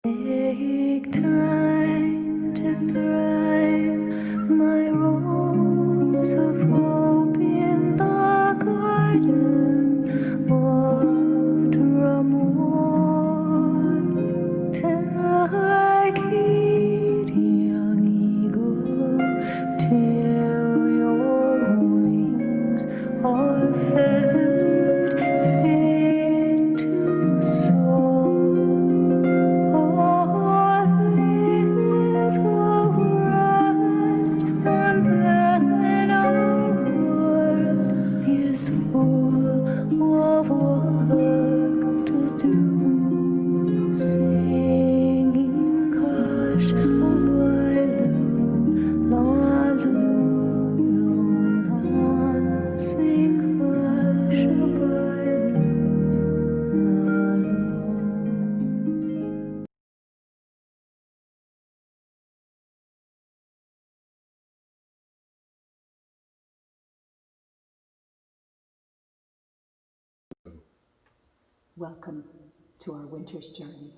Take time to thrive, my rose of hope in the garden of Dramor. Take heed, young eagle, till your wings are feathered fit to soar. Welcome to our winter's journey.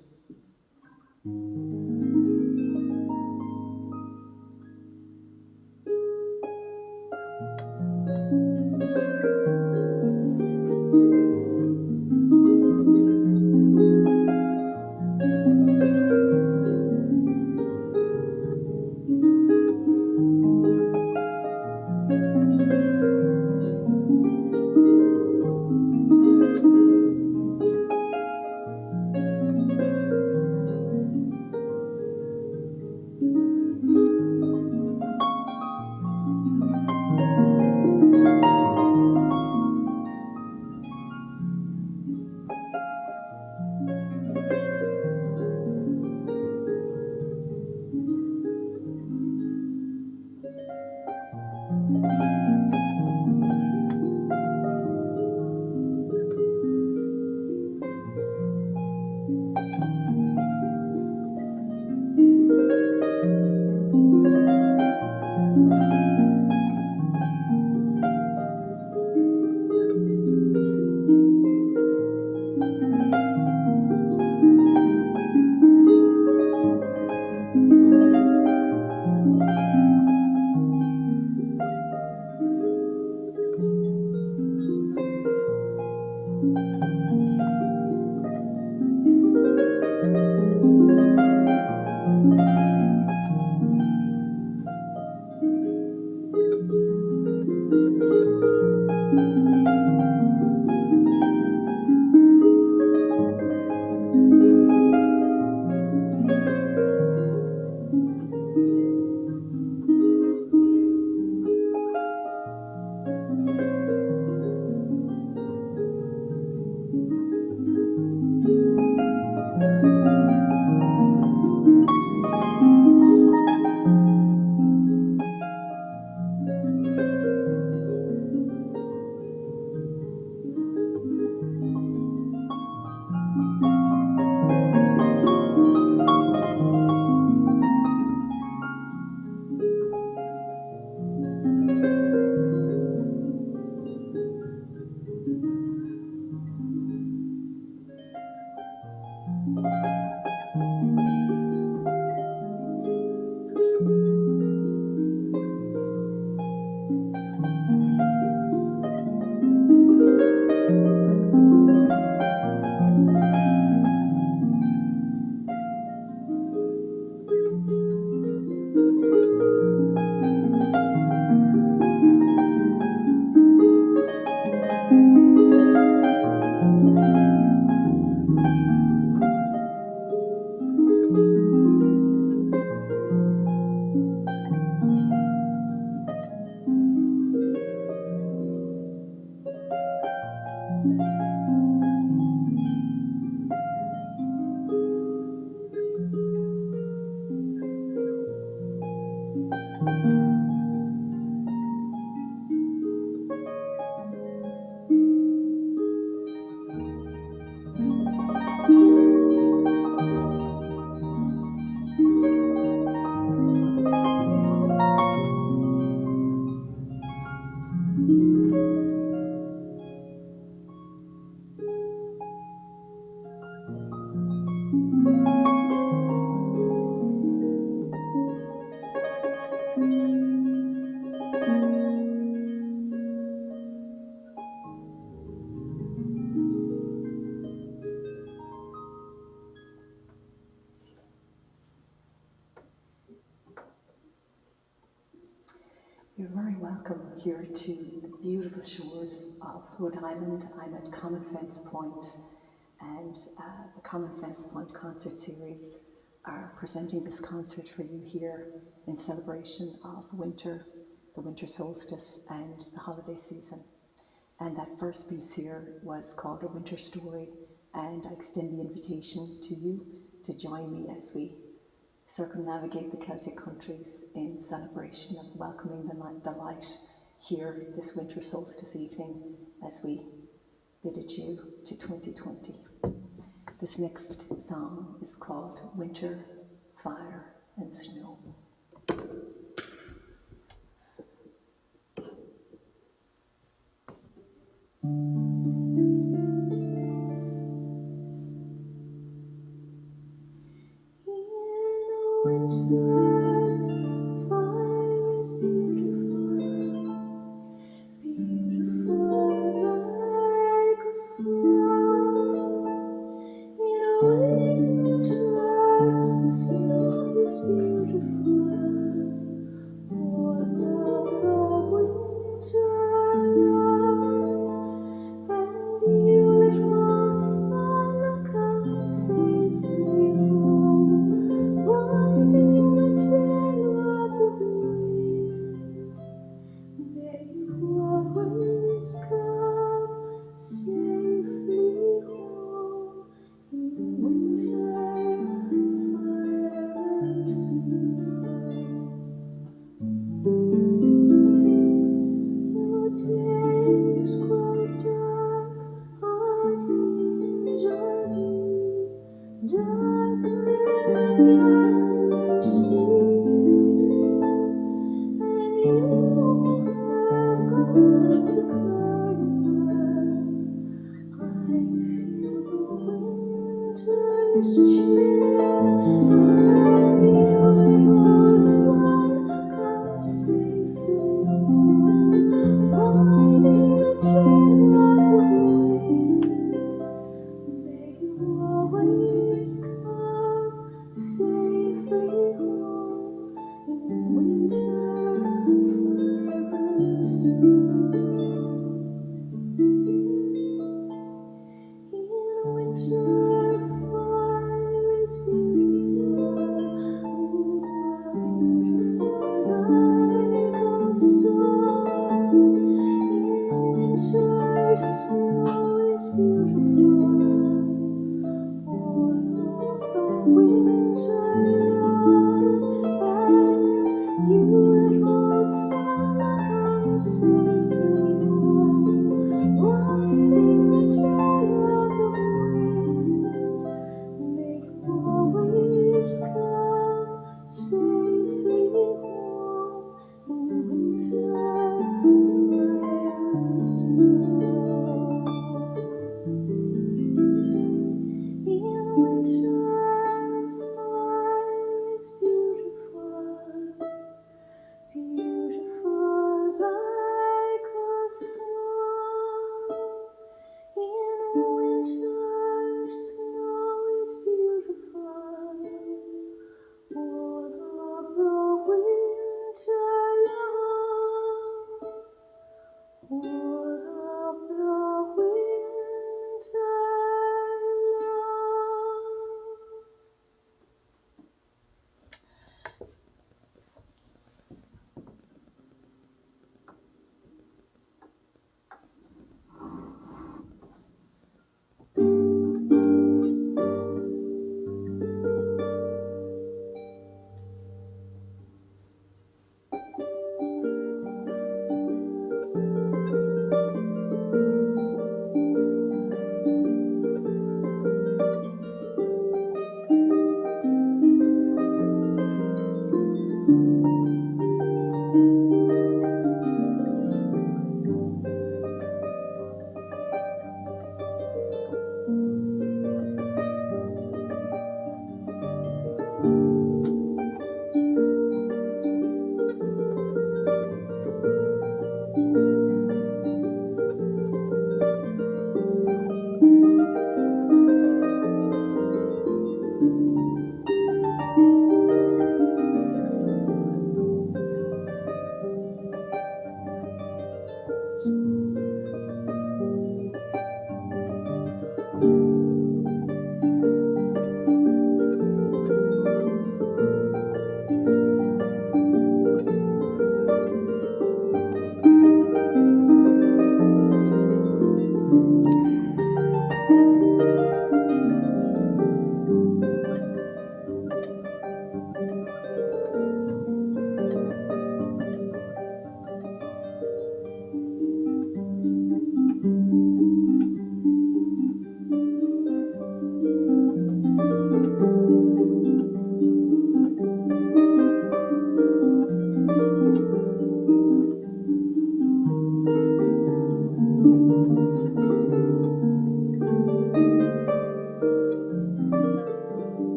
welcome here to the beautiful shores of Rhode Island. I'm at Common Fence Point, and the Common Fence Point concert series are presenting this concert for you here in celebration of winter, the winter solstice and the holiday season. And that first piece here was called A Winter Story, and I extend the invitation to you to join me as we circumnavigate the Celtic countries in celebration of welcoming the light here this winter solstice evening as we bid adieu to 2020. This next song is called Winter, Fire and Snow.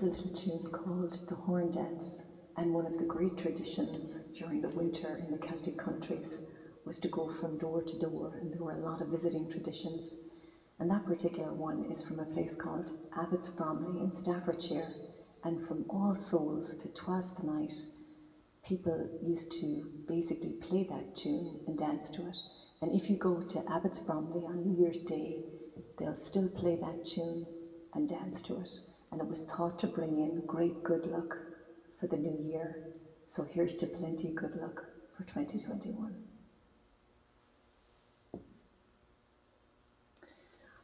was a little tune called The Horn Dance, and one of the great traditions during the winter in the Celtic countries was to go from door to door, and there were a lot of visiting traditions. And that particular one is from a place called Abbots Bromley in Staffordshire, and from All Souls to Twelfth Night, people used to basically play that tune and dance to it. And if you go to Abbots Bromley on New Year's Day, they'll still play that tune and dance to it. And it was thought to bring in great good luck for the new year. So here's to plenty good luck for 2021.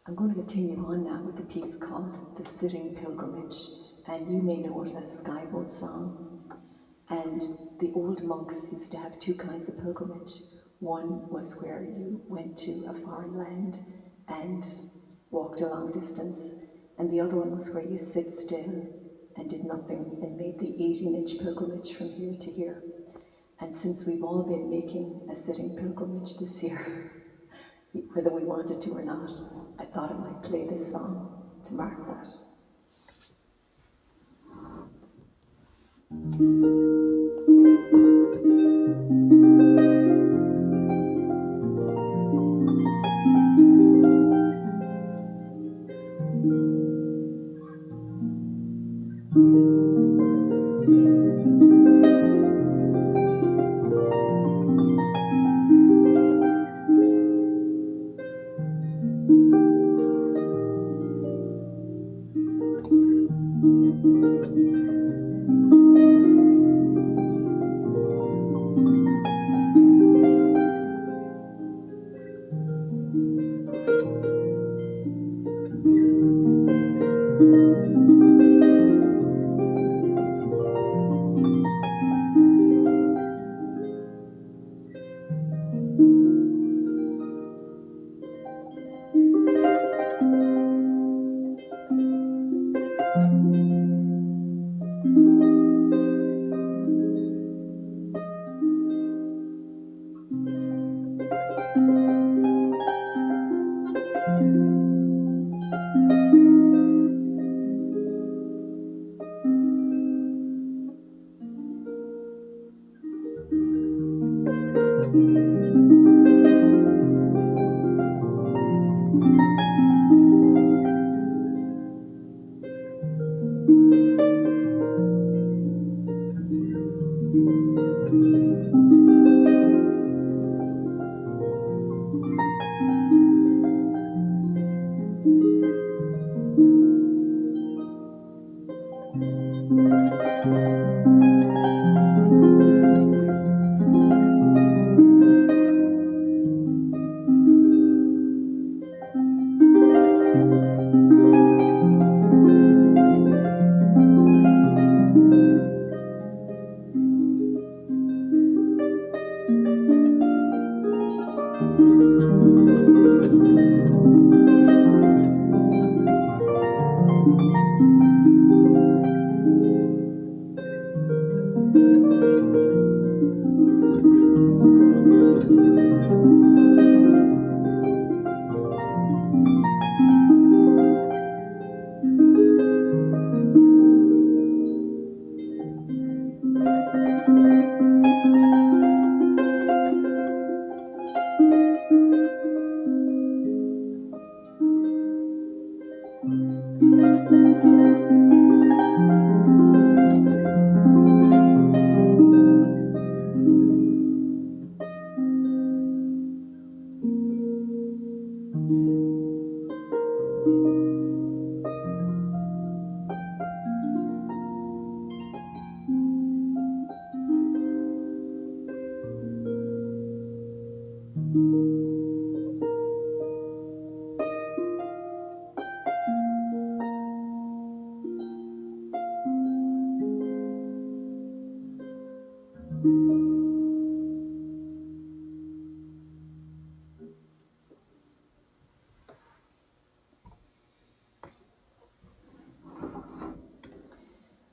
I'm going to continue on now with a piece called The Sitting Pilgrimage, and you may know it as Skyboat Song. And the old monks used to have two kinds of pilgrimage. One was where you went to a foreign land and walked a long distance, and the other one was where you sit still and did nothing and made the 18-inch pilgrimage from here to here. And since we've all been making a sitting pilgrimage this year, whether we wanted to or not, I thought I might play this song to mark that.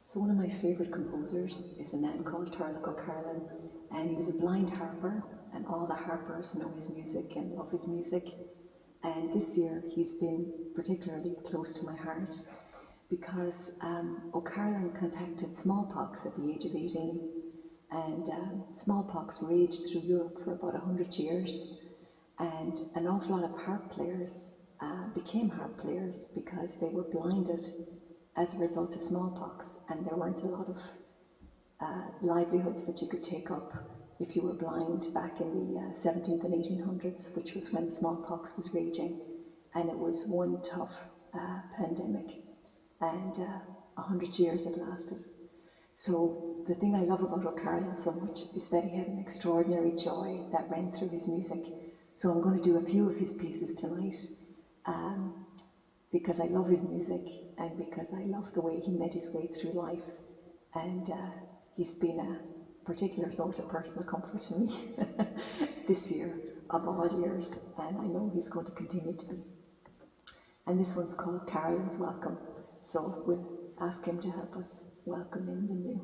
So one of my favourite composers is a man called Turlough O'Carlin, and he was a blind harper, and all the harpers know his music and love his music. And this year he's been particularly close to my heart because O'Carolan contracted smallpox at the age of 18, and smallpox raged through Europe for about 100 years, and an awful lot of harp players became harp players because they were blinded as a result of smallpox, and there weren't a lot of livelihoods that you could take up if you were blind back in the 17th and 1800s, which was when smallpox was raging, and it was one tough pandemic, and 100 years it lasted. So the thing I love about O'Carolan so much is that he had an extraordinary joy that ran through his music. So I'm going to do a few of his pieces tonight, because I love his music and because I love the way he made his way through life, and he's been a particular sort of personal comfort to me this year of all years, and I know he's going to continue to be. And this one's called Carolan's Welcome, so we'll ask him to help us welcome in the new.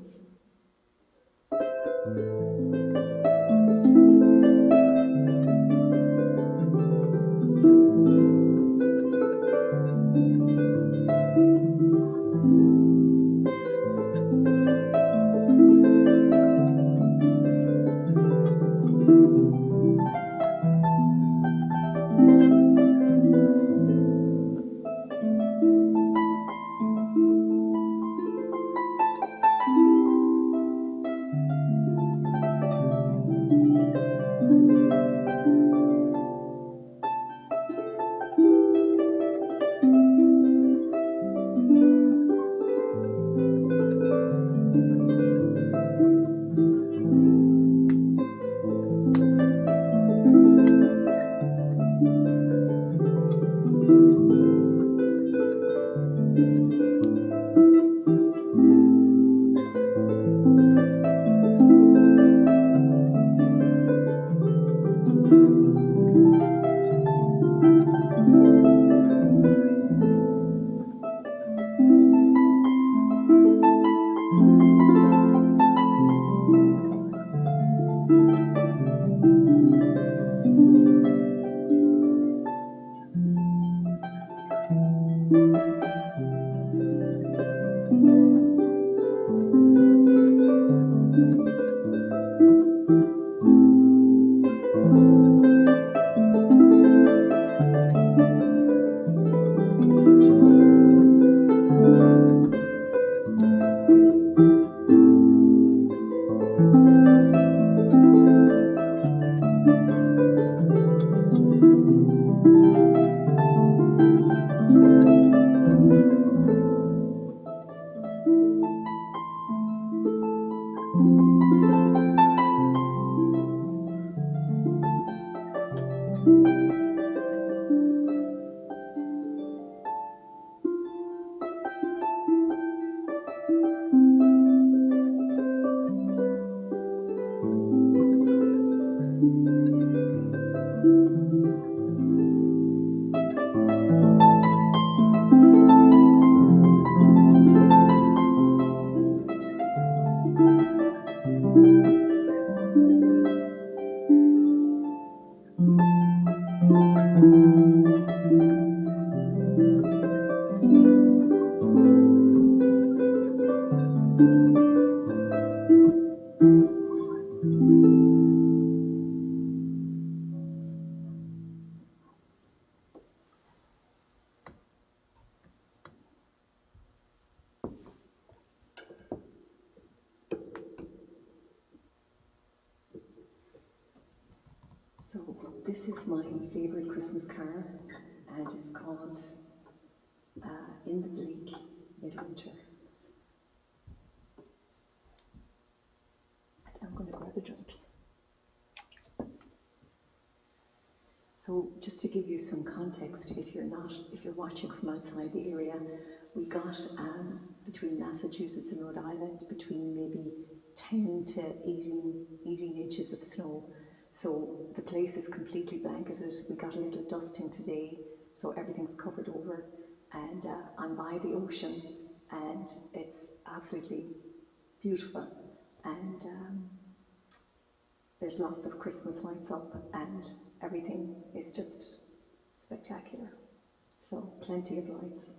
So this is my favourite Christmas carol, and it's called In the Bleak Midwinter. I'm going to grab a drink. So just to give you some context, if you're watching from outside the area, we got between Massachusetts and Rhode Island between maybe 10 to 18 inches of snow. So the place is completely blanketed. We got a little dusting today, so everything's covered over, and I'm by the ocean, and it's absolutely beautiful, and there's lots of Christmas lights up, and everything is just spectacular. So plenty of lights.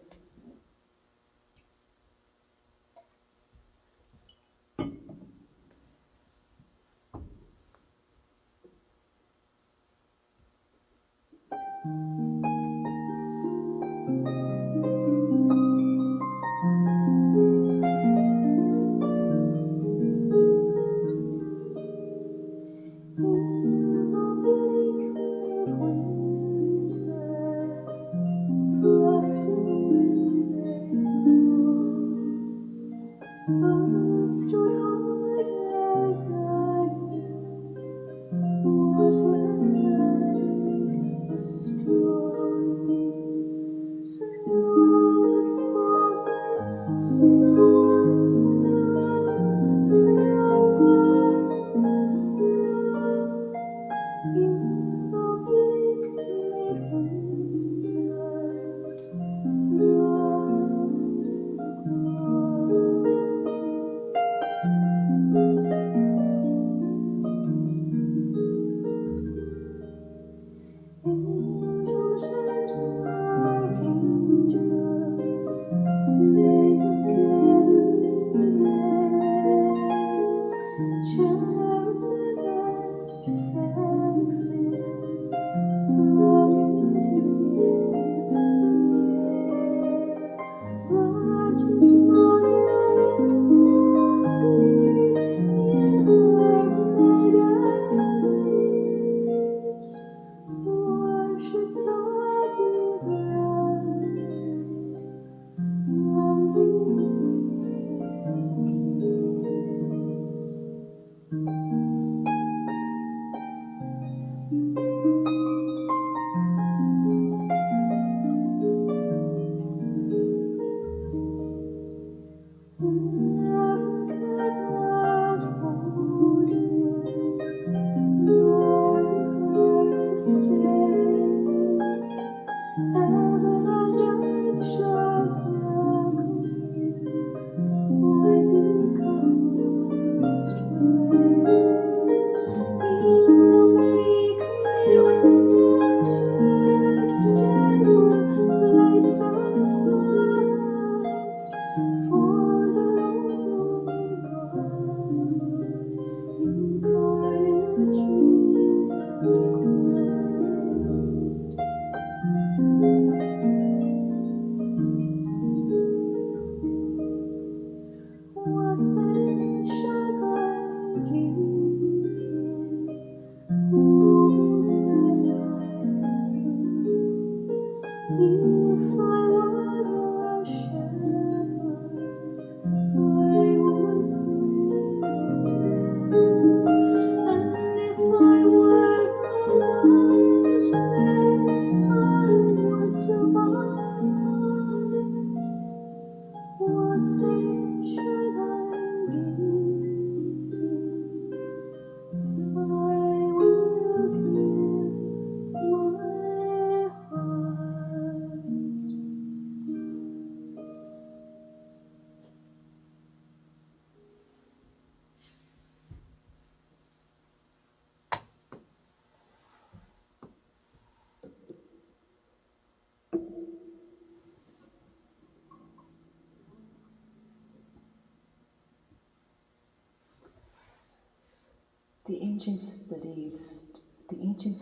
The ancients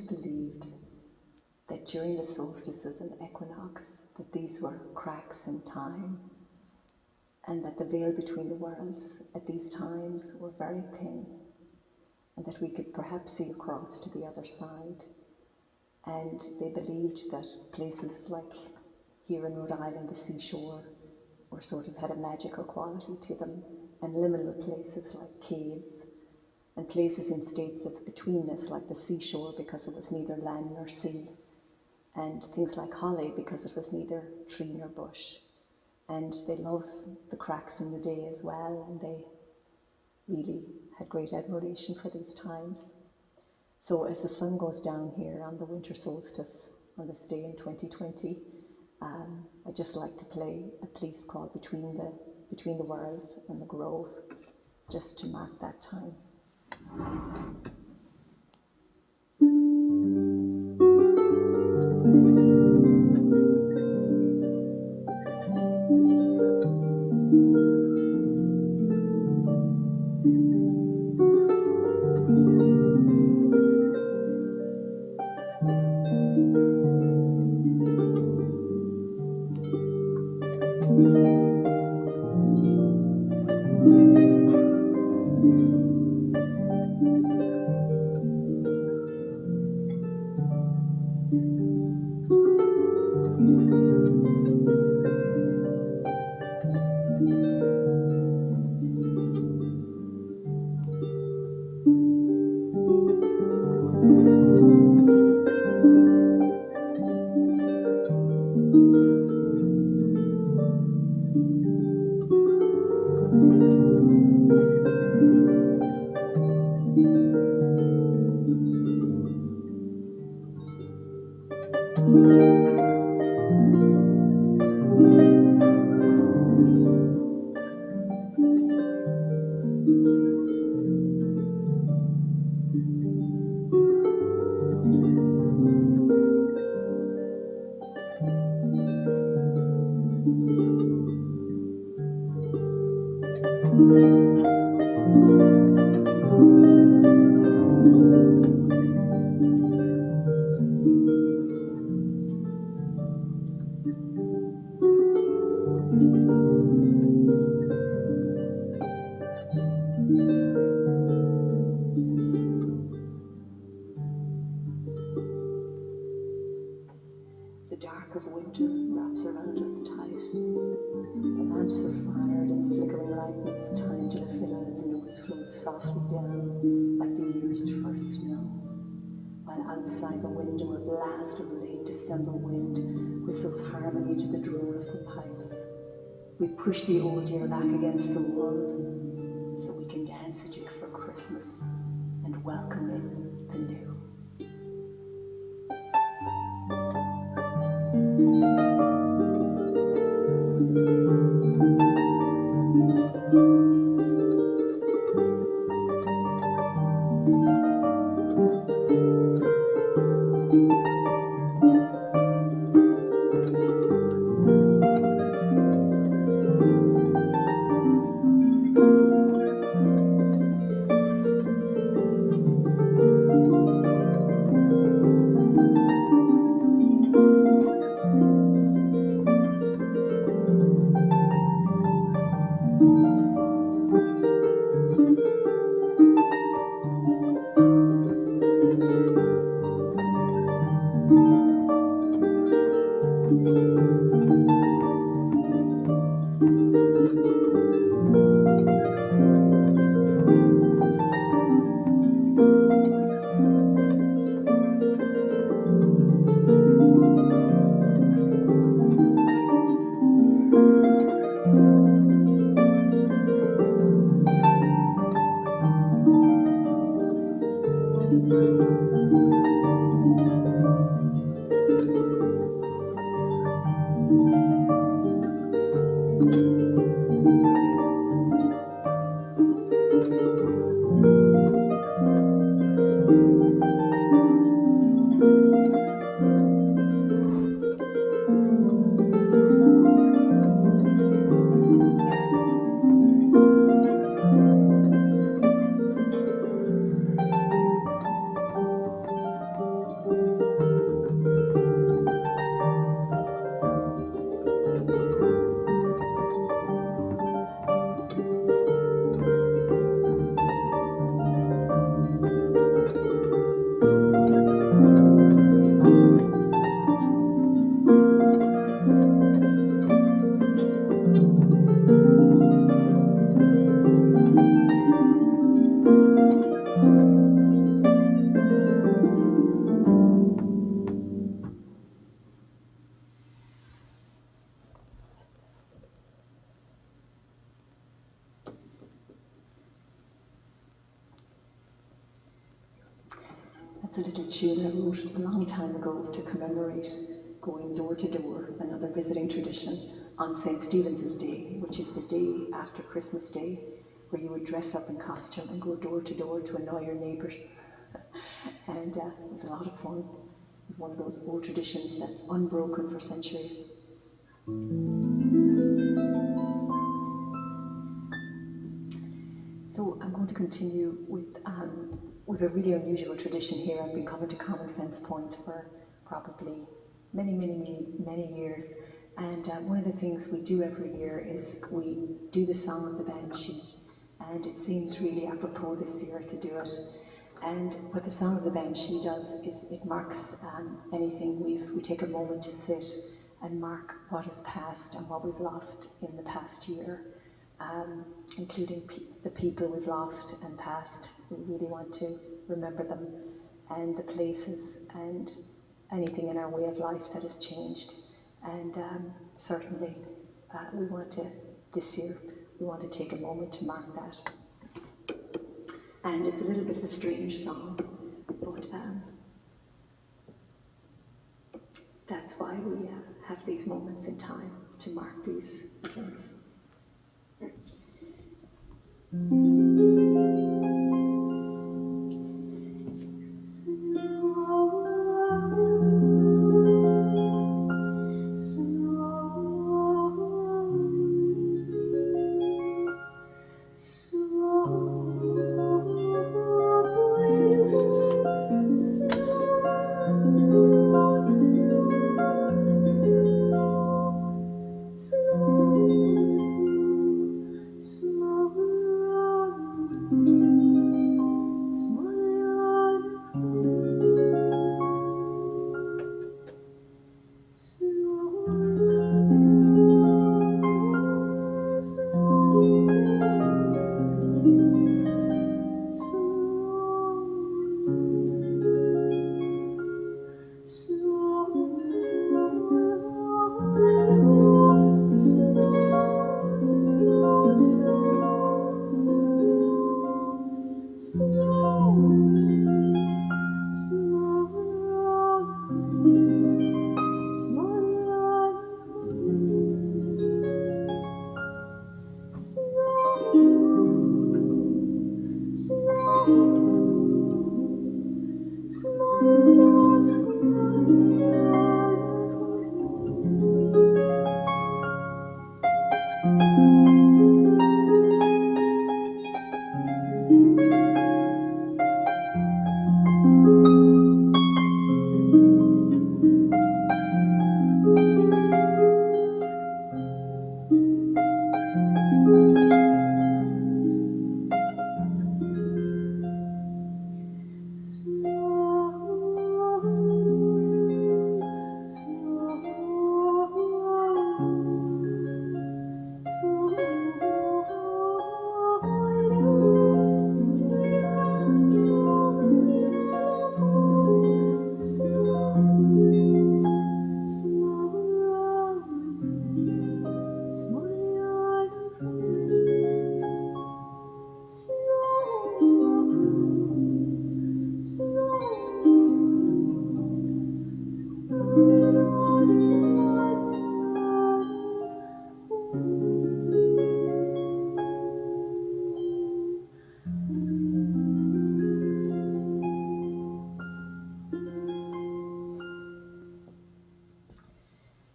believed that during the solstices and equinox, that these were cracks in time, and that the veil between the worlds at these times were very thin, and that we could perhaps see across to the other side. And they believed that places like here in Rhode Island, the seashore, were sort of had a magical quality to them, and liminal places like caves, and places in states of betweenness like the seashore because it was neither land nor sea, and things like Holly because it was neither tree nor bush. And they loved the cracks in the day as well, and they really had great admiration for these times. So as the sun goes down here on the winter solstice on this day in 2020, I'd just like to play a piece called Between the Worlds and the Grove, just to mark that time. The dark of winter wraps around us tight. The lamps are fired and flickering lightnings time to the fiddle's notes float softly down like the year's first snow. While outside the window a blast of late December wind whistles harmony to the drone of the pipes. We push the old year back against the wall so we can dance a jig for Christmas and welcome in the new. That's a little tune I wrote a long time ago to commemorate going door to door, another visiting tradition, on St. Stephen's Day, which is the day after Christmas Day, where you would dress up in costume and go door to door to annoy your neighbours. And it was a lot of fun. It was one of those old traditions that's unbroken for centuries. So I'm going to continue with a really unusual tradition here. I've been coming to Common Fence Point for probably many years. And one of the things we do every year is we do the Song of the Banshee. And it seems really apropos this year to do it. And what the Song of the Banshee does is it marks anything. We take a moment to sit and mark what has passed and what we've lost in the past year, including the people we've lost and passed. We really want to remember them and the places and anything in our way of life that has changed. And certainly this year, we want to take a moment to mark that. And it's a little bit of a strange song, but that's why we have these moments in time to mark these events.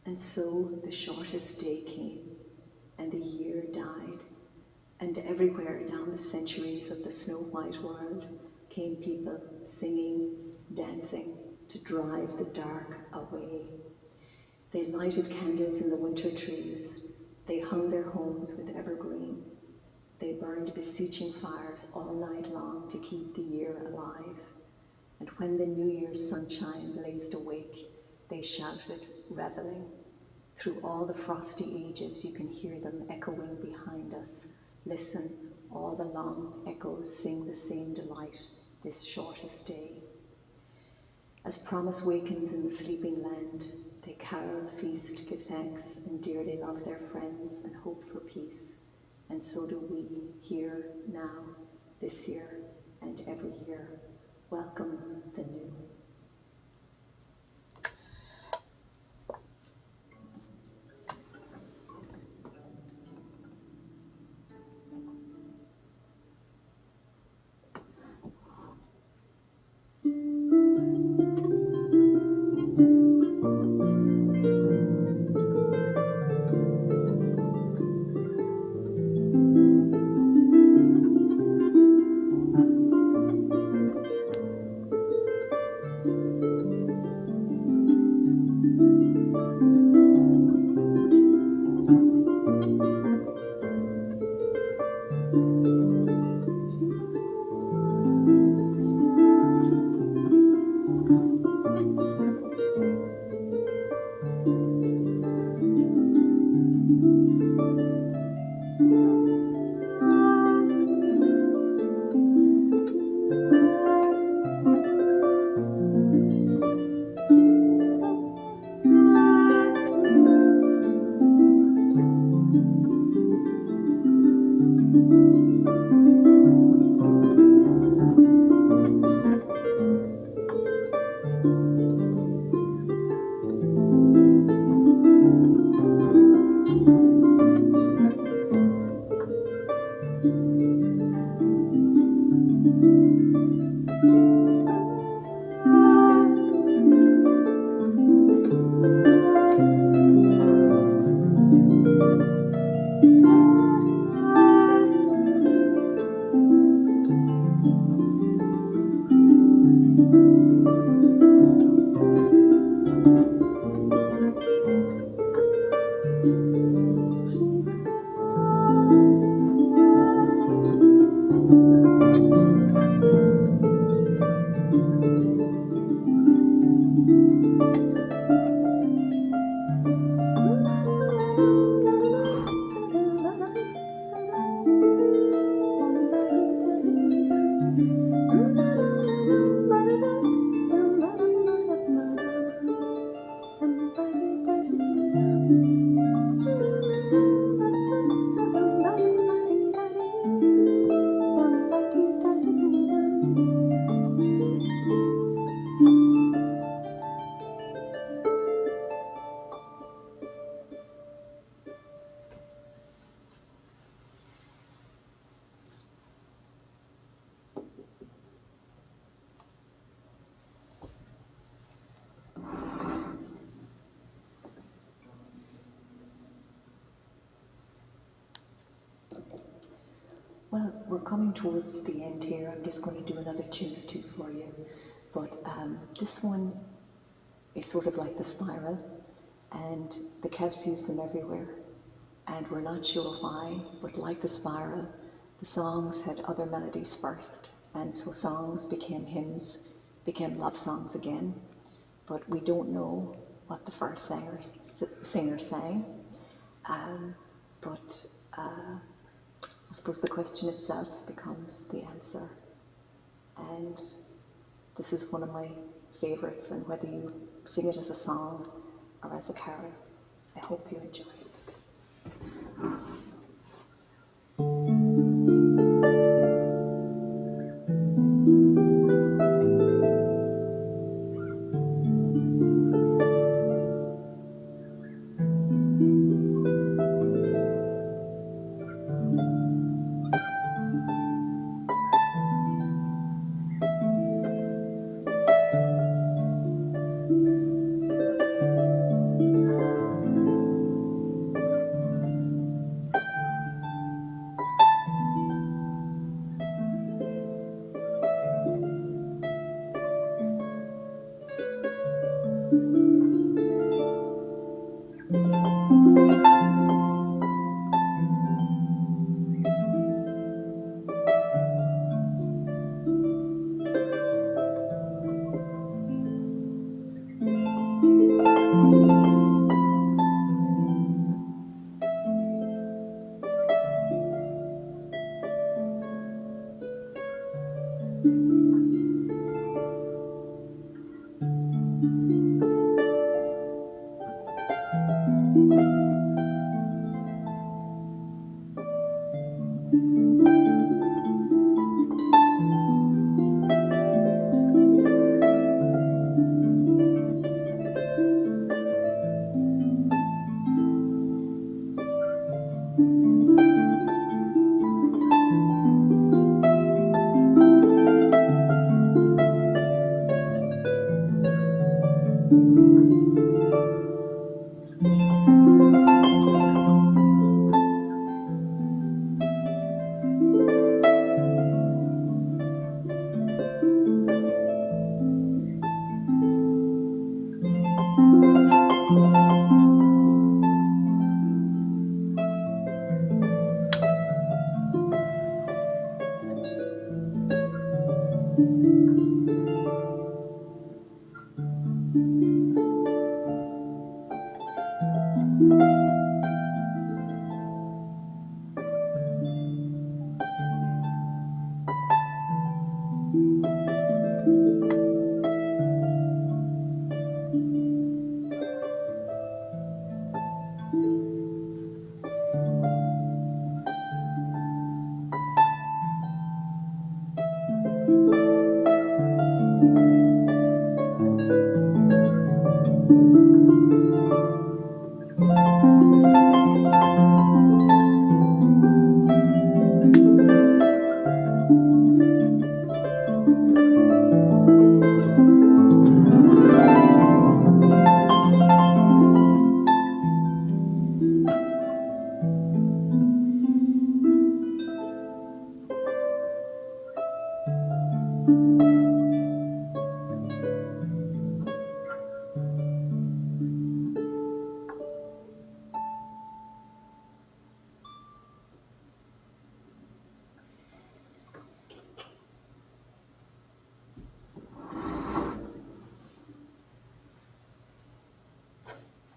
And so the shortest day came, and the year died, and everywhere down the centuries of the snow-white world came people singing, dancing, to drive the dark away. They lighted candles in the winter trees, they hung their homes with evergreen, they burned beseeching fires all night long to keep the year alive. And when the New Year's sunshine blazed awake, they shouted, reveling. Through all the frosty ages, you can hear them echoing behind us. Listen, all the long echoes sing the same delight, this shortest day. As promise wakens in the sleeping land, they carol, feast, give thanks, and dearly love their friends and hope for peace. And so do we, here, now, this year, and every year. Welcome the new. Well, we're coming towards the end here. I'm just going to do another tune or two for you. But this one is sort of like the spiral, and the Celts use them everywhere. And we're not sure why, but like the spiral, the songs had other melodies first, and so songs became hymns, became love songs again. But we don't know what the first singer sang. But I suppose the question itself becomes the answer. And this is one of my favourites, and whether you sing it as a song or as a carol, I hope you enjoy it.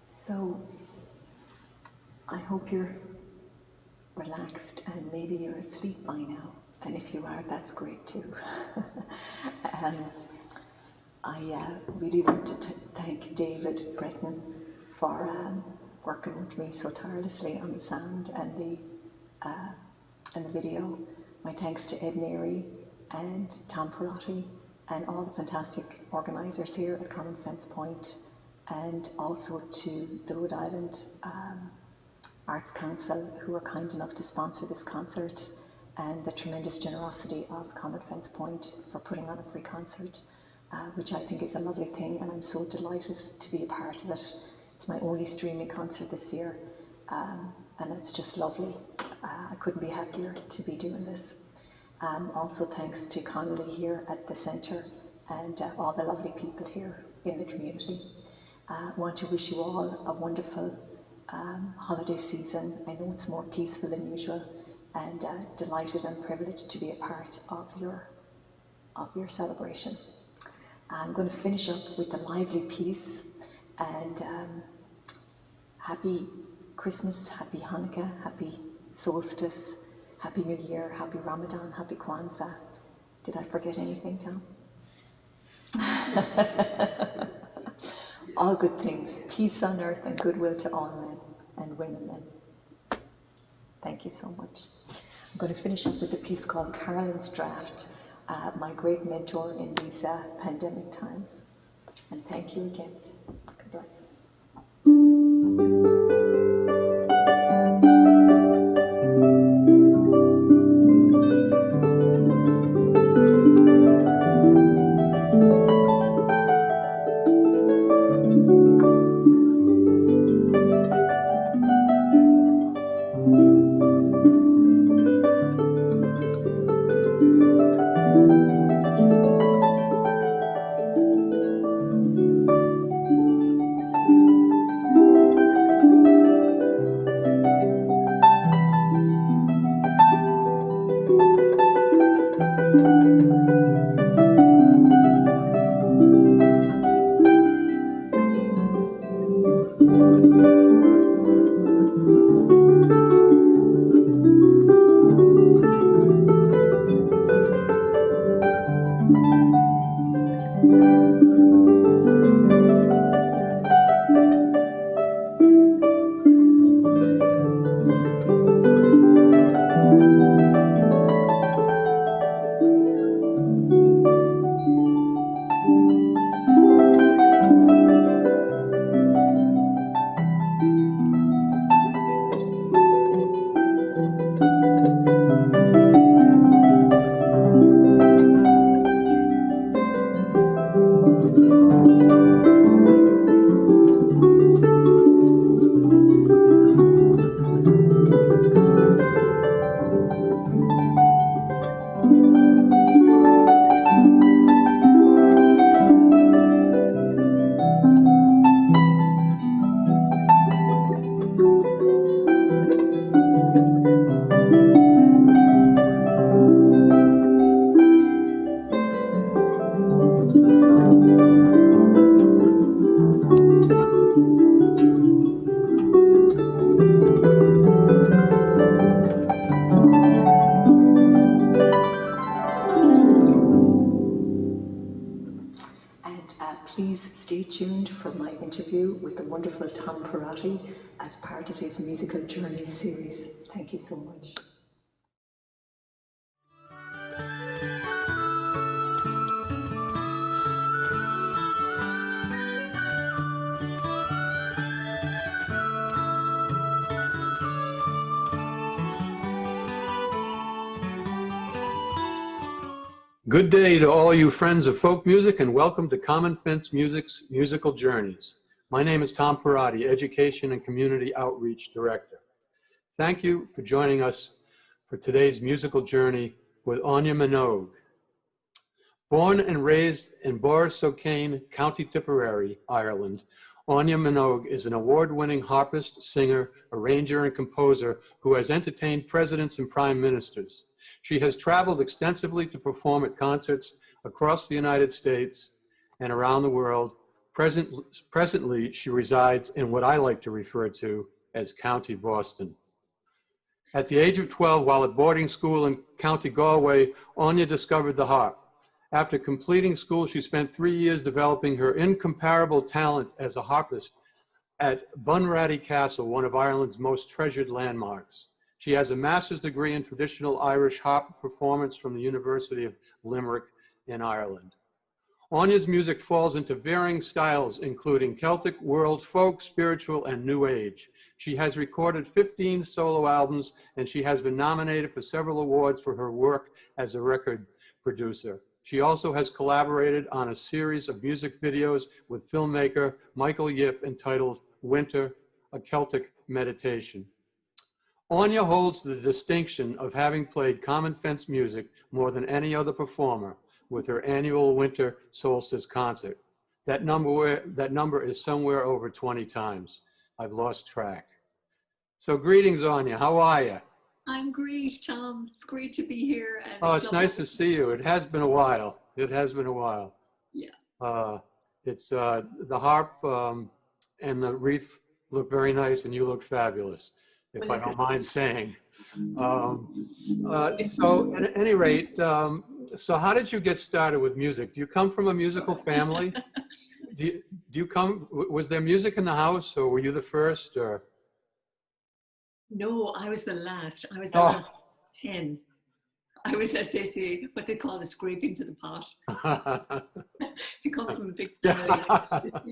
So, I hope you're relaxed and maybe you're asleep by now. And if you are, that's great too. I really want to thank David Breton for working with me so tirelessly on the sound and the video. My thanks to Ed Neary and Tom Perotti and all the fantastic organisers here at Common Fence Point, and also to the Rhode Island Arts Council, who were kind enough to sponsor this concert, and the tremendous generosity of Common Fence Point for putting on a free concert, which I think is a lovely thing, and I'm so delighted to be a part of it. It's my only streaming concert this year, and it's just lovely. I couldn't be happier to be doing this. Also thanks to Connolly here at the centre and all the lovely people here in the community. I want to wish you all a wonderful holiday season. I know it's more peaceful than usual, and delighted and privileged to be a part of your celebration. I'm going to finish up with a lively piece, and happy Christmas, happy Hanukkah, happy solstice, happy New Year, happy Ramadan, happy Kwanzaa. Did I forget anything, Tom? All good things, peace on earth and goodwill to all men and women then. Thank you so much. I'm going to finish up with a piece called Carolyn's Draft, my great mentor in these pandemic times. And thank you again. God bless. Please stay tuned for my interview with the wonderful Tom Perotti as part of his Musical Journey series. Thank you so much. Good day to all you friends of folk music, and welcome to Common Fence Music's Musical Journeys. My name is Tom Perotti, Education and Community Outreach Director. Thank you for joining us for today's musical journey with Áine Minogue. Born and raised in Borrisokane, County Tipperary, Ireland, Áine Minogue is an award-winning harpist, singer, arranger, and composer who has entertained presidents and prime ministers. She has traveled extensively to perform at concerts across the United States and around the world. Presently, she resides in what I like to refer to as County Boston. At the age of 12, while at boarding school in County Galway, Áine discovered the harp. After completing school, she spent 3 years developing her incomparable talent as a harpist at Bunratty Castle, one of Ireland's most treasured landmarks. She has a master's degree in traditional Irish harp performance from the University of Limerick in Ireland. Áine's music falls into varying styles, including Celtic, world, folk, spiritual, and new age. She has recorded 15 solo albums, and she has been nominated for several awards for her work as a record producer. She also has collaborated on a series of music videos with filmmaker Michael Yip entitled Winter, a Celtic Meditation. Áine holds the distinction of having played Common Fence music more than any other performer with her annual winter solstice concert. That number is somewhere over 20 times. I've lost track. So greetings, Áine. How are you? I'm great, Tom. It's great to be here, and Oh, it's it's lovely. nice to see you. It has been a while. It has been a while. Yeah. It's the harp and the wreath look very nice, and you look fabulous, if Well, I look don't at mind saying. So at any rate, so how did you get started with music? Do you come from a musical family? Do you come, was there music in the house, or were you the first, or? No, I was the last. I was the Oh. last 10. I was, as they say, what they call the scrapings of the pot. If you come from a big family,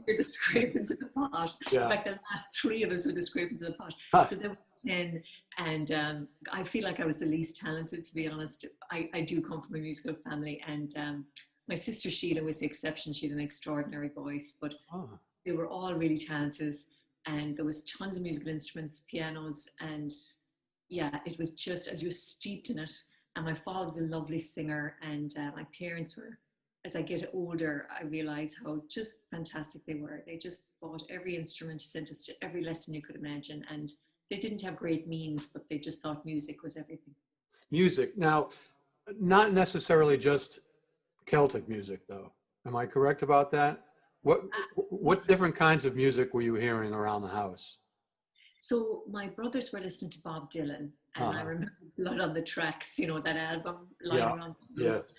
you're the scrapings of the pot. In Yeah. fact, the last 3 of us were the scrapings of the pot. So there were 10, and I feel like I was the least talented, to be honest. I do come from a musical family, and my sister Sheila was the exception. She had an extraordinary voice, but Oh. they were all really talented, and there was tons of musical instruments, pianos, and yeah, it was just, as you were steeped in it. And my father was a lovely singer, and my parents were, as I get older, I realize how just fantastic they were. They just bought every instrument, sent us to every lesson you could imagine, and they didn't have great means, but they just thought music was everything. Music. Now, not necessarily just Celtic music, though. Am I correct about that? What different kinds of music were you hearing around the house? So my brothers were listening to Bob Dylan, and I remember Blood on the Tracks, you know, that album, lying Yeah, around the yeah. house.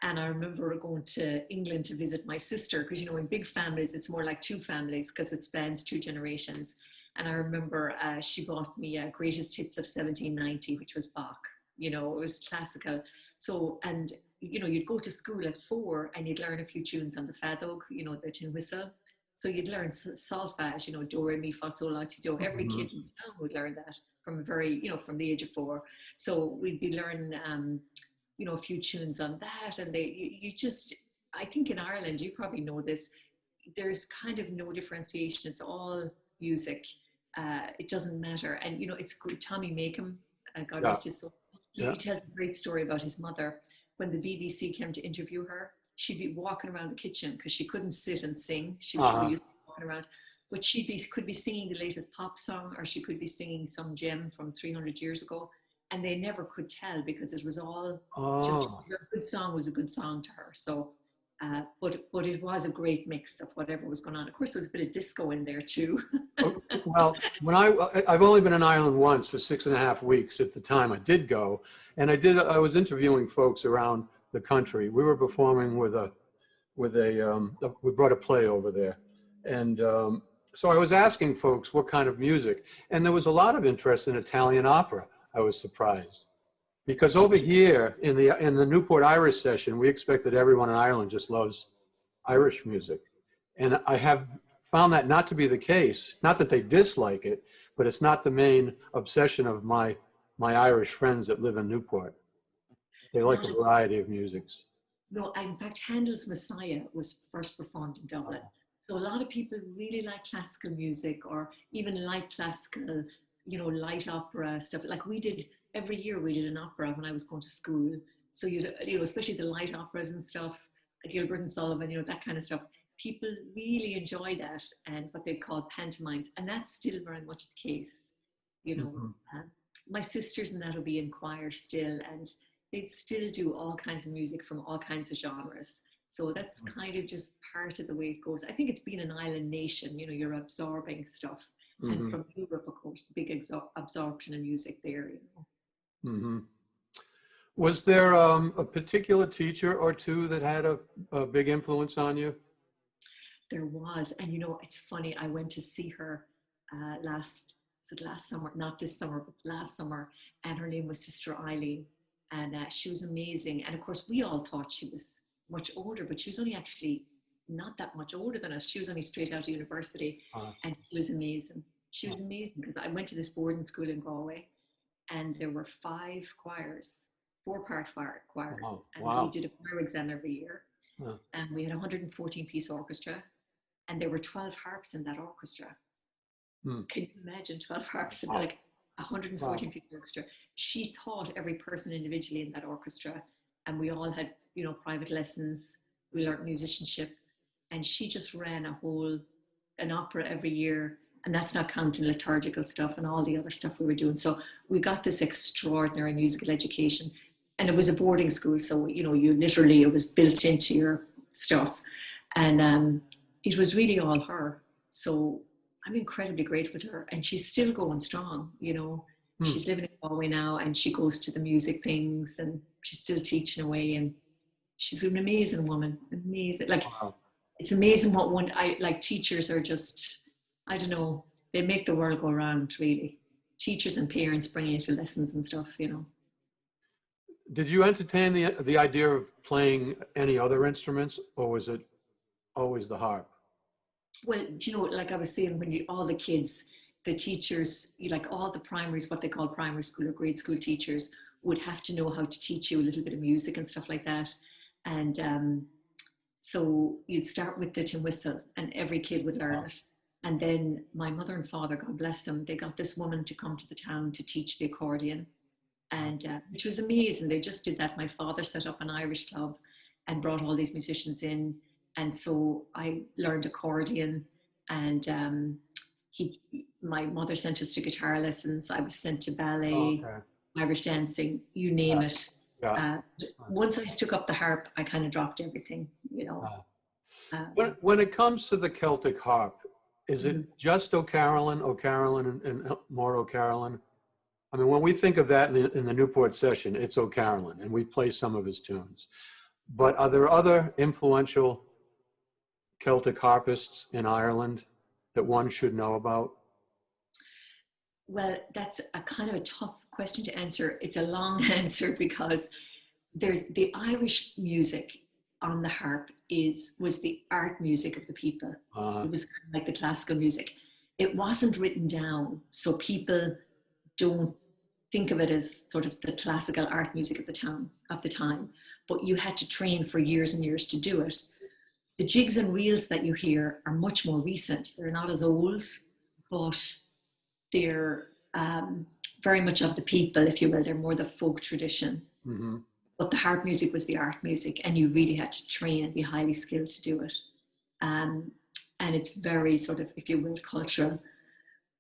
And I remember going to England to visit my sister, because, you know, in big families, it's more like 2 families because it spans 2 generations. And I remember she bought me Greatest Hits of 1790, which was Bach. You know, it was classical. So, and, you know, you'd go to school at 4 and you'd learn a few tunes on the fadog, you know, the tin whistle. So you'd learn solfege, you know, do, re, mi, fa, sol, la, ti, do. Every kid in town would learn that from very, you know, from the age of 4. So we'd be learning, you know, a few tunes on that. And you just, I think in Ireland, you probably know this, there's kind of no differentiation. It's all music. It doesn't matter. And, you know, it's good. Tommy Makem, God Yeah, rest his soul, yeah. he tells a great story about his mother. When the BBC came to interview her, she'd be walking around the kitchen because she couldn't sit and sing. She was so used to walking around. But could be singing the latest pop song, or she could be singing some gem from 300 years ago. And they never could tell, because it was all just, Oh. a good song was a good song to her. So, but it was a great mix of whatever was going on. Of course, there was a bit of disco in there too. Well, when I've only been in Ireland once for 6.5 weeks at the time I did go, and I was interviewing folks around the country. We were performing we brought a play over there. And so I was asking folks what kind of music, and there was a lot of interest in Italian opera. I was surprised, because over here in the Newport Irish session, we expect that everyone in Ireland just loves Irish music. And I have found that not to be the case. Not that they dislike it, but it's not the main obsession of my Irish friends that live in Newport. They like a variety of musics. No, in fact, Handel's Messiah was first performed in Dublin. So a lot of people really like classical music, or even like classical, you know, light opera stuff. Like we did, every year we did an opera when I was going to school. So you know, especially the light operas and stuff, Gilbert and Sullivan, you know, that kind of stuff. People really enjoy that, and what they call pantomimes. And that's still very much the case, you know. My sisters and that will be in choir still, and they'd still do all kinds of music from all kinds of genres. So that's kind of just part of the way it goes. I think it's being an island nation, you know, you're absorbing stuff. And from Europe, of course, big absorption of music there, you know. Was there a particular teacher or two that had a big influence on you? There was, and you know, it's funny, I went to see her last summer, not this summer, but last summer, and her name was Sister Eileen, and she was amazing. And of course, we all thought she was much older, but she was only actually not that much older than us. She was only straight out of university, and she was amazing. She was amazing, because I went to this boarding school in Galway, and there were 5 choirs, 4-part choirs, and we did a choir exam every year. And we had a 114-piece orchestra, and there were 12 harps in that orchestra. Can you imagine 12 harps? And like, 114 people orchestra. She taught every person individually in that orchestra, and we all had, you know, private lessons. We learned musicianship, and she just ran an opera every year, and that's not counting liturgical stuff and all the other stuff we were doing. So we got this extraordinary musical education, and it was a boarding school, so you know, you literally, it was built into your stuff, and it was really all her. So I'm incredibly grateful to her, and she's still going strong, you know. She's living in Galway now, and she goes to the music things, and she's still teaching away, and she's an amazing woman, amazing. Like, Wow. it's amazing what like teachers are just, I don't know, they make the world go round, really. Teachers and parents bringing you to lessons and stuff, you know. Did you entertain the idea of playing any other instruments, or was it always the harp? Well, you know, like I was saying, when all the kids, the teachers, like all the primaries, what they call primary school or grade school teachers, would have to know how to teach you a little bit of music and stuff like that. And so you'd start with the tin whistle, and every kid would learn it. And then my mother and father, God bless them, they got this woman to come to the town to teach the accordion, and which was amazing. They just did that. My father set up an Irish club and brought all these musicians in, and so I learned accordion. And my mother sent us to guitar lessons. I was sent to ballet, Irish dancing, you name it. Once I took up the harp, I kind of dropped everything, you know. When it comes to the Celtic harp, is it just O'Carolan, and more O'Carolan? I mean, when we think of that in the Newport session, it's O'Carolan, and we play some of his tunes. But are there other influential Celtic harpists in Ireland that one should know about? Well, that's a kind of a tough question to answer. It's a long answer, because there's the Irish music on the harp was the art music of the people. It was kind of like the classical music. It wasn't written down, so people don't think of it as sort of the classical art music of the time. But you had to train for years and years to do it. The jigs and reels that you hear are much more recent. They're not as old, but they're very much of the people, if you will. They're more the folk tradition. But the harp music was the art music, and you really had to train and be highly skilled to do it. And it's very sort of, if you will, cultural.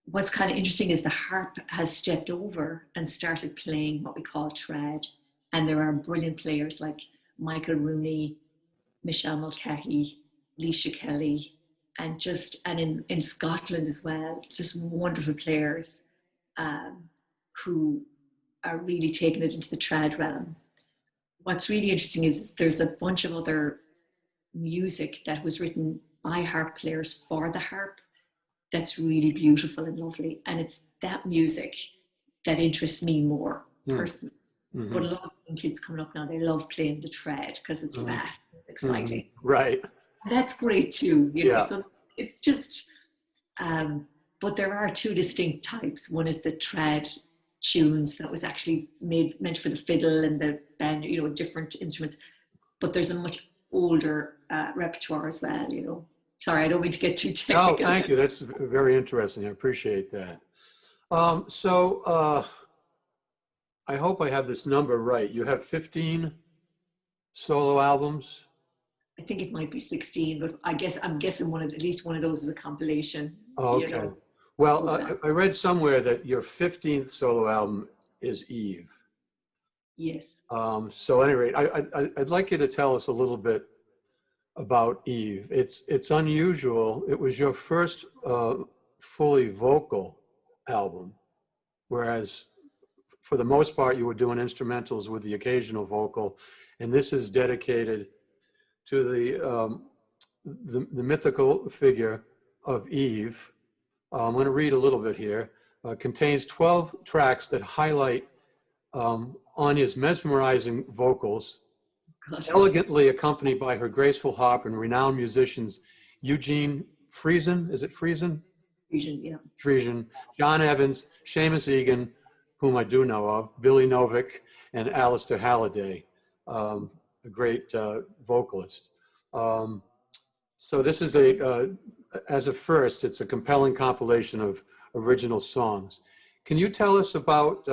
What's kind of interesting is the harp has stepped over and started playing what we call trad. And there are brilliant players like Michael Rooney, Michelle Mulcahy, Leisha Kelly, and in Scotland as well, just wonderful players who are really taking it into the trad realm. What's really interesting is there's a bunch of other music that was written by harp players for the harp that's really beautiful and lovely. And it's that music that interests me more personally. But a lot of young kids coming up now, they love playing the trad because it's fast, it's exciting. Right. And that's great too, you know. So it's just, but there are two distinct types. One is the trad tunes that was actually meant for the fiddle and the band, you know, different instruments. But there's a much older repertoire as well, you know. Sorry, I don't mean to get too technical. No, thank you. That's very interesting. I appreciate that. I hope I have this number right. You have 15 solo albums? I think it might be 16, but I'm guessing at least one of those is a compilation. Oh, okay. You know? Well, I read somewhere that your 15th solo album is Eve. Yes. So at any rate, I'd like you to tell us a little bit about Eve. It's unusual. It was your first fully vocal album, whereas for the most part you were doing instrumentals with the occasional vocal, and this is dedicated to the mythical figure of Eve. I'm going to read a little bit here. Contains 12 tracks that highlight Áine's mesmerizing vocals, elegantly accompanied by her graceful harp and renowned musicians Eugene Friesen, is it Friesen? Friesen, yeah. Friesen, John Evans, Seamus Egan, whom I do know of, Billy Novick, and Alistair Halliday, a great vocalist. So this is as a first, it's a compelling compilation of original songs. can you tell us about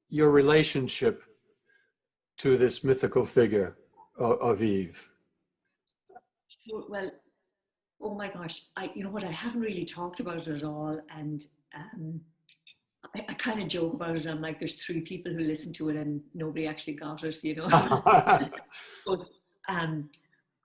your relationship to this mythical figure of Eve? Sure. Well, oh my gosh, you know what, I haven't really talked about it at all, and I kind of joke about it. I'm like, there's 3 people who listened to it and nobody actually got it, you know. But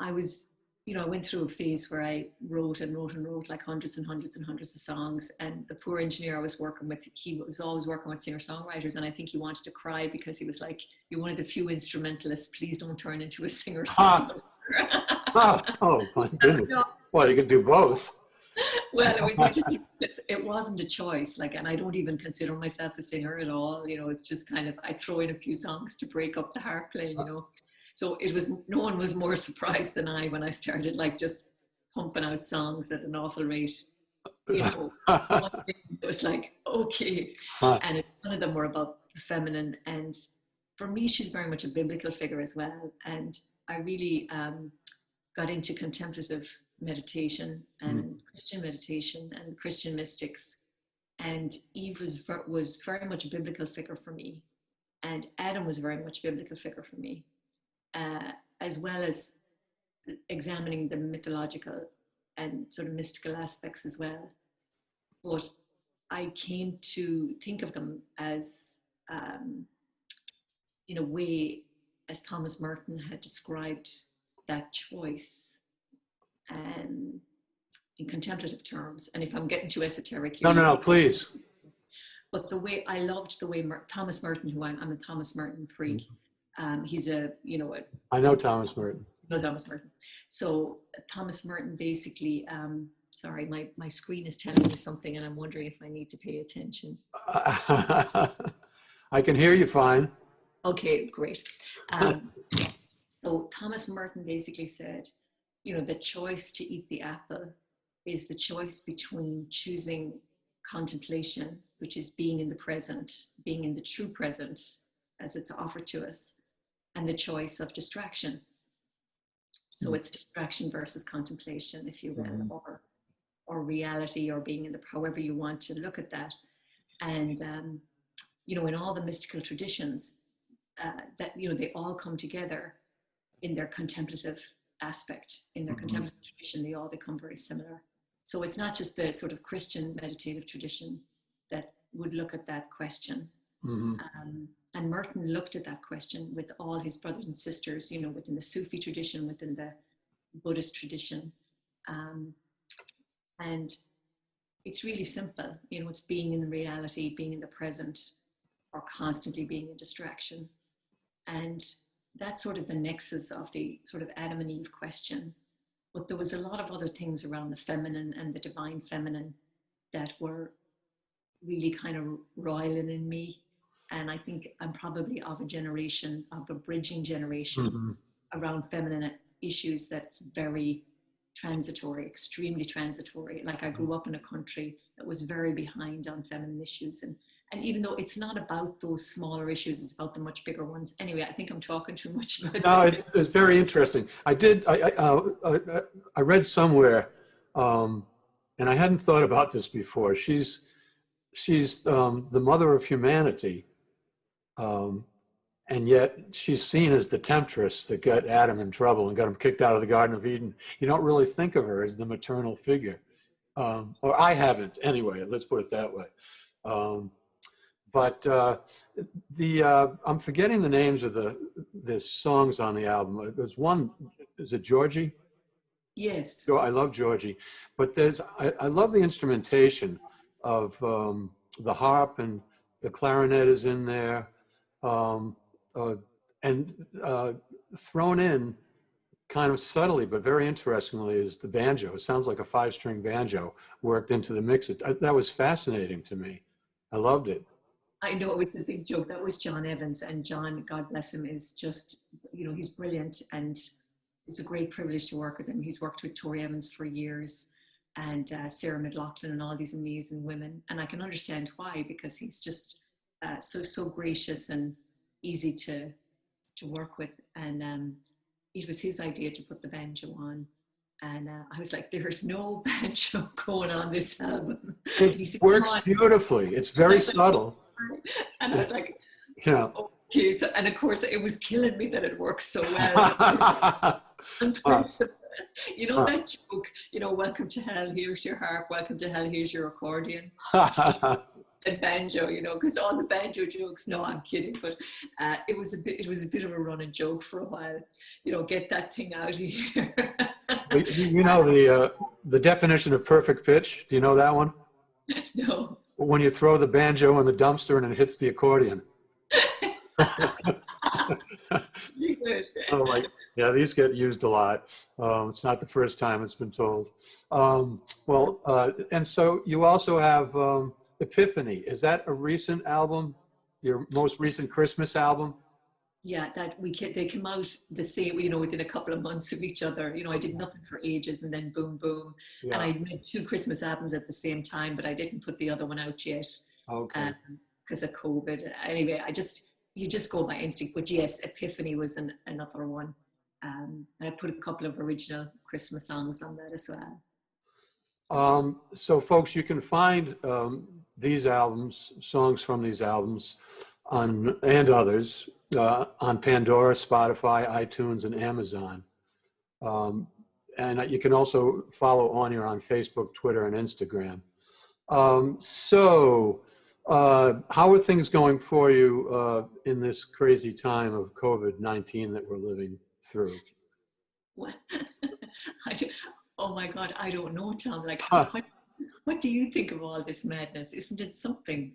I was, you know, I went through a phase where I wrote and wrote and wrote like hundreds and hundreds and hundreds of songs. And the poor engineer I was working with, he was always working with singer-songwriters. And I think he wanted to cry because he was like, you're one of the few instrumentalists, please don't turn into a singer-songwriter. Oh, my goodness. Well, you can do both. Well, it wasn't a choice, like, and I don't even consider myself a singer at all. You know, it's just kind of, I throw in a few songs to break up the harp playing, you know. So it was, no one was more surprised than I when I started like just pumping out songs at an awful rate. You know, it was like, okay. And none of them were about the feminine. And for me, she's very much a biblical figure as well. And I really got into contemplative meditation and Christian meditation and Christian mystics. And Eve was very much a biblical figure for me. And Adam was very much a biblical figure for me, as well as examining the mythological and sort of mystical aspects as well. But I came to think of them as, in a way, as Thomas Merton had described that choice, in contemplative terms. And if I'm getting too esoteric here, No, please. But the way I loved the way Thomas Merton, who I'm a Thomas Merton freak. He's a, you know, I know Thomas Merton. No, Thomas Merton. So Thomas Merton basically, sorry, my screen is telling me something and I'm wondering if I need to pay attention. I can hear you fine. Okay, great. So Thomas Merton basically said, you know, the choice to eat the apple is the choice between choosing contemplation, which is being in the present, being in the true present as it's offered to us, and the choice of distraction. So it's distraction versus contemplation, if you will, or reality, or being in the, however you want to look at that. And, you know, in all the mystical traditions, that, you know, they all come together in their contemplative aspect, in their contemplative tradition, they all become very similar. So it's not just the sort of Christian meditative tradition that would look at that question. And Merton looked at that question with all his brothers and sisters, you know, within the Sufi tradition, within the Buddhist tradition. And it's really simple, you know, it's being in the reality, being in the present, or constantly being in distraction. And that's sort of the nexus of the sort of Adam and Eve question. But there was a lot of other things around the feminine and the divine feminine that were really kind of roiling in me. And I think I'm probably of a generation, of a bridging generation around feminine issues that's very transitory, extremely transitory. Like I grew up in a country that was very behind on feminine issues. And even though it's not about those smaller issues, it's about the much bigger ones. Anyway, I think I'm talking too much about this. No, it's very interesting. I read somewhere, and I hadn't thought about this before. She's the mother of humanity, and yet she's seen as the temptress that got Adam in trouble and got him kicked out of the Garden of Eden. You don't really think of her as the maternal figure, or I haven't anyway. Let's put it that way. But I'm forgetting the names of the songs on the album. There's one, is it Georgie? Yes. So I love Georgie, but I love the instrumentation of the harp, and the clarinet is in there, and thrown in kind of subtly but very interestingly is the banjo. It sounds like a 5-string banjo worked into the mix. That was fascinating to me. I loved it. I know it was a big joke. That was John Evans, and John, God bless him, is just, you know, he's brilliant, and it's a great privilege to work with him. He's worked with Tori Evans for years, and Sarah McLachlan, and all these amazing women. And I can understand why, because he's just so gracious and easy to work with. And it was his idea to put the banjo on. And I was like, there's no banjo going on this album. And he It said, come works on. beautifully. It's very subtle. And I was like, Yeah. okay. So, and of course, it was killing me that it works so well. On principle. You know that joke, you know, welcome to hell, here's your harp, welcome to hell, here's your accordion. And banjo, you know, because all the banjo jokes, no, I'm kidding, but it was a bit of a running joke for a while, you know, get that thing out of here. You know the definition of perfect pitch? Do you know that one? No. When you throw the banjo in the dumpster and it hits the accordion. Oh my, yeah, these get used a lot. It's not the first time it's been told. And so you also have Epiphany. Is that a recent album? Your most recent Christmas album? Yeah, they came out the same, you know, within a couple of months of each other. You know, I did nothing for ages, and then boom, boom. And Yeah. I made 2 Christmas albums at the same time, but I didn't put the other one out yet Okay. because of COVID. Anyway, you just go by instinct. But yes, Epiphany was another one. And I put a couple of original Christmas songs on that as well. So folks, you can find these albums, songs from these albums and others on Pandora, Spotify, iTunes, and Amazon. And you can also follow Áine on Facebook, Twitter, and Instagram. How are things going for you in this crazy time of COVID-19 that we're living through? Well, oh my God, I don't know, Tom. Like, Huh. what do you think of all this madness? Isn't it something?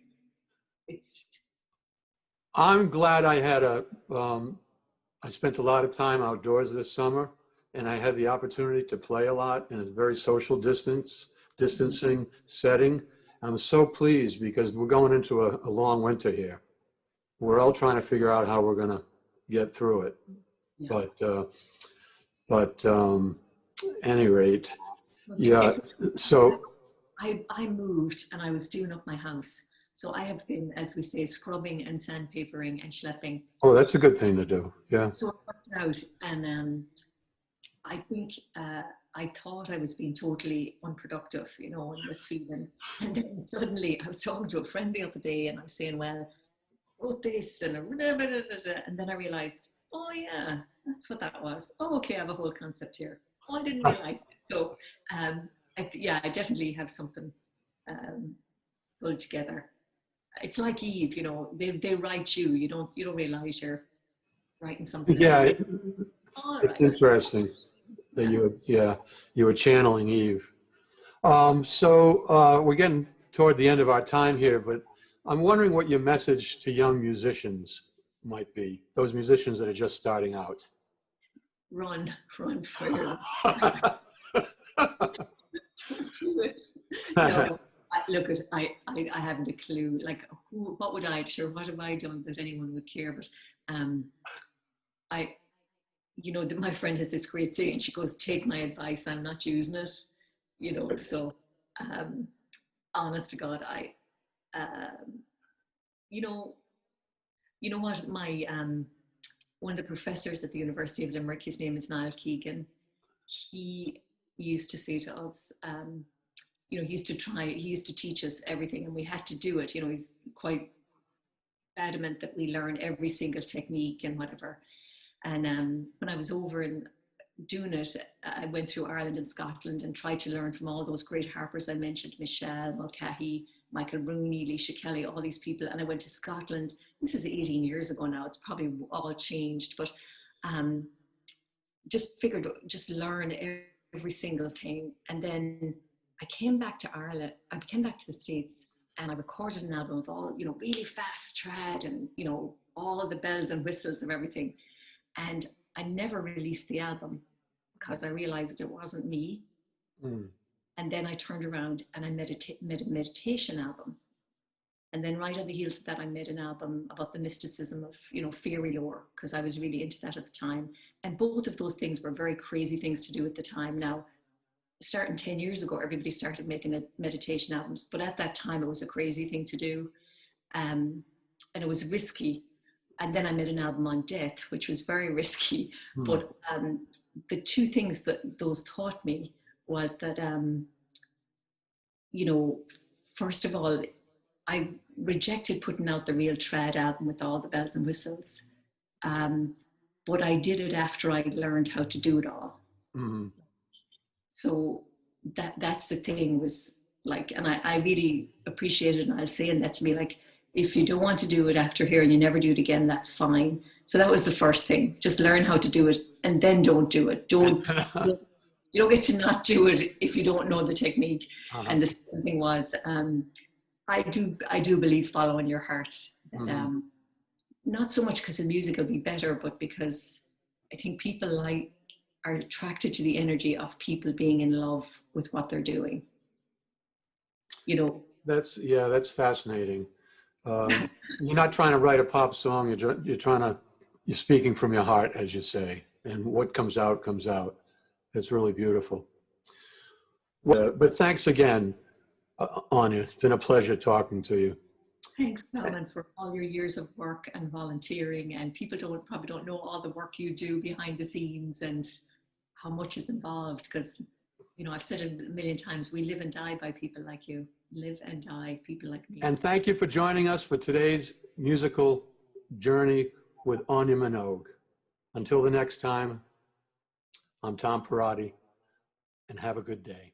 I'm glad I had I spent a lot of time outdoors this summer, and I had the opportunity to play a lot in a very social distancing setting. I'm so pleased because we're going into a long winter here. We're all trying to figure out how we're going to get through it. Yeah. But any rate, yeah. So I moved and I was doing up my house. So I have been, as we say, scrubbing and sandpapering and schlepping. oh, that's a good thing to do. Yeah. So it worked out, and I think I thought I was being totally unproductive, you know, and was feeling. And then suddenly I was talking to a friend the other day, and I was saying, "Well, wrote this," and then I realized, oh yeah, that's what that was. Oh, okay, I have a whole concept here. Oh, I didn't realize it. So, I definitely have something pulled together. It's like Eve, you know, they write you. You don't realize you're writing something. Yeah, All it's right. interesting that you were channeling Eve. We're getting toward the end of our time here, but I'm wondering what your message to young musicians might be, those musicians that are just starting out. Run for your life. Don't do it. No, look, I haven't a clue. Like, what would I? Sure, what have I done that anyone would care? But my friend has this great saying. She goes, "Take my advice. I'm not using it." You know, so honest to God, you know what? My one of the professors at the University of Limerick, his name is Niall Keegan. He used to say to us, he used to teach us everything, and we had to do it. You know, he's quite adamant that we learn every single technique and whatever. And when I was over and doing it, I went through Ireland and Scotland and tried to learn from all those great harpers I mentioned, Michelle, Mulcahy, Michael Rooney, Leisha Kelly, all these people. And I went to Scotland. This is 18 years ago now. It's probably all changed, but just figured, just learn every single thing. And then I came back to Ireland. I came back to the States, and I recorded an album of all, you know, really fast trad and, you know, all the bells and whistles of everything. And I never released the album because I realized it wasn't me. Mm. And then I turned around and I made a meditation album. And then right on the heels of that, I made an album about the mysticism of, you know, fairy lore, because I was really into that at the time. And both of those things were very crazy things to do at the time. Now, starting 10 years ago, everybody started making meditation albums. But at that time, it was a crazy thing to do. And it was risky. and then I made an album on death, which was very risky. Hmm. But the two things that those taught me was that, you know, first of all, I rejected putting out the real trad album with all the bells and whistles. But I did it after I learned how to do it all. Hmm. So that's the thing, was like, and I really appreciate it. And I'll say that to me, like, if you don't want to do it after here and you never do it again, that's fine. So that was the first thing. Just learn how to do it and then don't do it. You don't get to not do it if you don't know the technique. Uh-huh. And the second thing was, I do believe following your heart. That, not so much because the music will be better, but because I think people are attracted to the energy of people being in love with what they're doing. You know. That's fascinating. You're not trying to write a pop song. You're speaking from your heart, as you say, and what comes out comes out. It's really beautiful. But thanks again, Áine. It's been a pleasure talking to you. Thanks, Carmen, for all your years of work and volunteering. And people probably don't know all the work you do behind the scenes and how much is involved. Because, you know, I've said it a million times, we live and die by people like you. Live and die, people like me. And thank you for joining us for today's musical journey with Áine Minogue. Until the next time, I'm Tom Perotti, and have a good day.